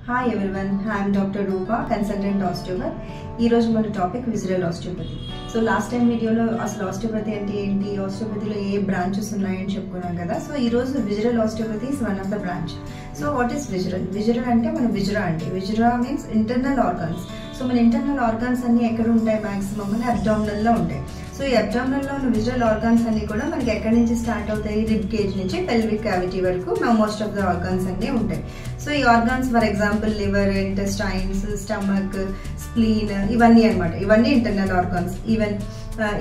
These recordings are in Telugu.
Hi everyone, I am Dr. Rupa, consultant osteopath. ఈ రోజు మన topic visceral osteopathy. So last time వీడియోలో అసలు ఆస్టియోపతి అంటే ఏంటి, ఆస్టియోపతిలో ఏ బ్రాంచెస్ ఉన్నాయని చెప్పుకున్నాం కదా. సో ఈ రోజు visceral osteopathy is one of the branch. So what is visceral? Visceral అంటే మన విజరా అంటే విజరా మీన్స్ ఇంటర్నల్ ఆర్గాన్స్. సో మన ఇంటర్నల్ ఆర్గాన్స్ అన్ని ఎక్కడ ఉంటాయి? మాక్సిమం మన అబ్డామినల్ లో ఉంటాయి. సో ఈ అబ్డామినల్ లో ఉన్న విజరల్ ఆర్గాన్స్ అన్ని కూడా మనకి ఎక్కడి నుంచి స్టార్ట్ అవుతాయి? రిబ్ కేజ్ నుంచి పెల్విక్ క్యావిటీ వరకు మోస్ట్ ఆఫ్ ద ఆర్గాన్స్ అన్ని ఉంటాయి. సో ఈ organs for example liver, intestines, stomach, spleen ఇవన్నీ అనమాట. ఇవన్నీ ఇంటర్నల్ ఆర్గాన్స్, ఈవెన్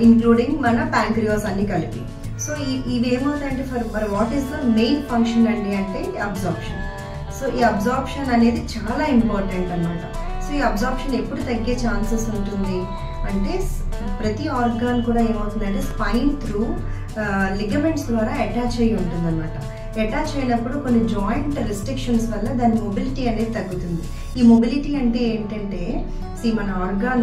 ఇంక్లూడింగ్ మన ప్యాంక్రియాస్ అన్ని కలిపి. సో ఇవి ఏమవుతాయంటే for what is the main function అండి అంటే అబ్జార్ప్షన్. సో ఈ అబ్జార్ప్షన్ అనేది చాలా ఇంపార్టెంట్ అనమాట. సో ఈ అబ్జార్ప్షన్ ఎప్పుడు తగ్గే ఛాన్సెస్ ఉంటుంది అంటే ప్రతి ఆర్గాన్ కూడా ఏమవుతుందంటే స్పైన్ త్రూ లిగమెంట్స్ ద్వారా అటాచ్ అయ్యి ఉంటుంది అనమాట. అటాచ్ అయినప్పుడు కొన్ని జాయింట్ రెస్ట్రిక్షన్స్ వల్ల దాని మొబిలిటీ అనేది తగ్గుతుంది. ఈ మొబిలిటీ అంటే ఏంటంటే మన ఆర్గాన్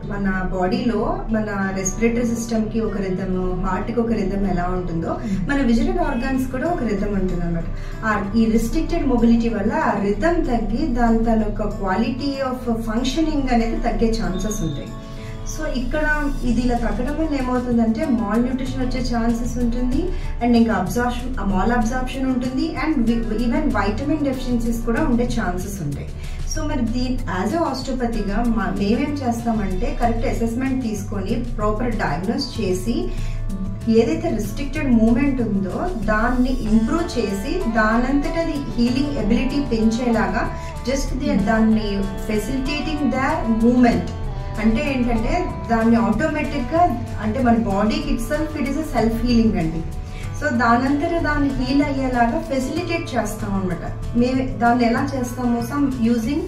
మన బాడీలో మన రెస్పిరేటరీ సిస్టమ్ కి ఒక రిథమ్, హార్ట్ కి ఒక రిథమ్ ఎలా ఉంటుందో మన విజరల్ ఆర్గాన్స్ కూడా ఒక రిథమ్ ఉంటుంది అనమాట. ఈ రిస్ట్రిక్టెడ్ మొబిలిటీ వల్ల ఆ రిథమ్ తగ్గి తన యొక్క క్వాలిటీ ఆఫ్ ఫంక్షనింగ్ అనేది తగ్గే ఛాన్సెస్ ఉంటాయి. సో ఇక్కడ ఇది ఇలా తగ్గడం వల్ల ఏమవుతుందంటే మాల్ న్యూట్రిషన్ వచ్చే ఛాన్సెస్ ఉంటుంది, అండ్ ఇంకా మాల్ అబ్జార్ప్షన్ ఉంటుంది, అండ్ ఈవెన్ వైటమిన్ డెఫిషియన్సీస్ కూడా ఉండే ఛాన్సెస్ ఉంటాయి. సో మరి యాజ్ ఎ ఆస్టియోపతిగా మేమేం చేస్తామంటే కరెక్ట్ అసెస్మెంట్ తీసుకొని ప్రాపర్ డయాగ్నోస్ చేసి ఏదైతే రిస్ట్రిక్టెడ్ మూమెంట్ ఉందో దాన్ని ఇంప్రూవ్ చేసి దానంతట అది హీలింగ్ ఎబిలిటీ పెంచేలాగా జస్ట్ దాన్ని ఫెసిలిటేటింగ్ ద మూమెంట్ అంటే ఏంటంటే దాన్ని ఆటోమేటిక్గా అంటే మన బాడీకి it is a self healing అండి. సో దానంతట దాన్ని హీల్ అయ్యేలాగా ఫెసిలిటేట్ చేస్తాం అనమాట. మేము దాన్ని ఎలా చేస్తాము? సమ్ యూజింగ్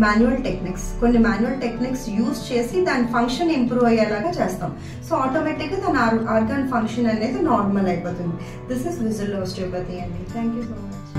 మాన్యువల్ టెక్నిక్స్, కొన్ని మాన్యువల్ టెక్నిక్స్ యూజ్ చేసి దాని ఫంక్షన్ ఇంప్రూవ్ అయ్యేలాగా చేస్తాం. సో ఆటోమేటిక్గా దాని ఆర్గాన్ ఫంక్షన్ అనేది నార్మల్ అయిపోతుంది. దిస్ ఇస్ విజరల్ ఆస్టియోపతి అండి. Thank you so much.